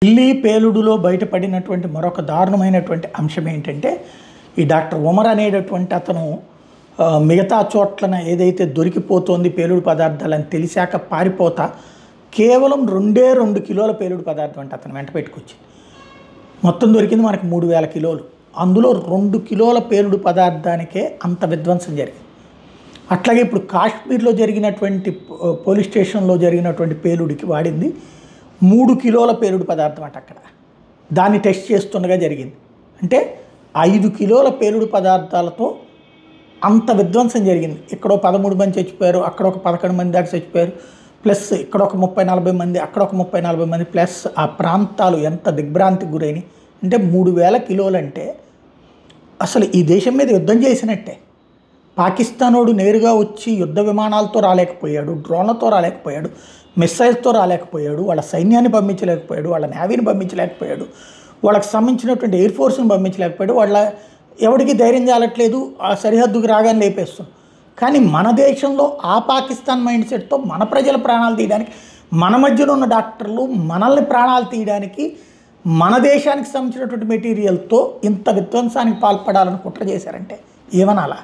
ఢిల్లీ పేలుడులో బయటపడినటువంటి మరొక దారుణమైనటువంటి అంశం ఏంటంటే, ఈ డాక్టర్ ఉమర్ అనేటటువంటి అతను మిగతా చోట్లన ఏదైతే దొరికిపోతోంది పేలుడు పదార్థాలని తెలిసాక పారిపోతా కేవలం 2 కిలోల పేలుడు పదార్థం అంటే అతను వెంట పెట్టుకొచ్చింది. మొత్తం దొరికింది మనకి 3000 కిలోలు. అందులో 2 కిలోల పేలుడు పదార్థానికే అంత విధ్వంసం జరిగింది. అట్లాగే ఇప్పుడు కాశ్మీర్లో జరిగినటువంటి పోలీస్ స్టేషన్లో జరిగినటువంటి పేలుడికి వాడింది 3 కిలోల పేలుడు పదార్థం అట. అక్కడ దాన్ని టెస్ట్ చేస్తుండగా జరిగింది. అంటే 5 కిలోల పేలుడు పదార్థాలతో అంత విధ్వంసం జరిగింది. ఇక్కడో 13 మంది చచ్చిపోయారు, అక్కడ ఒక 11 మంది దాకా చచ్చిపోయారు, ప్లస్ ఇక్కడ ఒక 30-40 మంది, అక్కడ ఒక 30-40 మంది, ప్లస్ ఆ ప్రాంతాలు ఎంత దిగ్భ్రాంతికి గురైనవి అంటే 3000 కిలోలు అంటే అసలు ఈ దేశం మీద యుద్ధం చేసినట్టే. పాకిస్తానోడు నేరుగా వచ్చి యుద్ధ విమానాలతో రాలేకపోయాడు, డ్రోన్లతో రాలేకపోయాడు, మిస్సైల్స్తో రాలేకపోయాడు, వాళ్ళ సైన్యాన్ని పంపించలేకపోయాడు, వాళ్ళ నేవీని పంపించలేకపోయాడు, వాళ్ళకి సంబంధించినటువంటి ఎయిర్ ఫోర్స్ని పంపించలేకపోయాడు, వాళ్ళ ఎవరికి ధైర్యం చాలట్లేదు, ఆ సరిహద్దుకు రాగానే లేపేస్తుంది. కానీ మన దేశంలో ఆ పాకిస్తాన్ మైండ్ సెట్తో మన ప్రజల ప్రాణాలు తీయడానికి, మన మధ్యలో ఉన్న డాక్టర్లు మనల్ని ప్రాణాలు తీయడానికి మన దేశానికి సంబంధించినటువంటి మెటీరియల్తో ఇంత విధ్వంసానికి పాల్పడాలని కుట్ర చేశారంటే ఏమనాలా?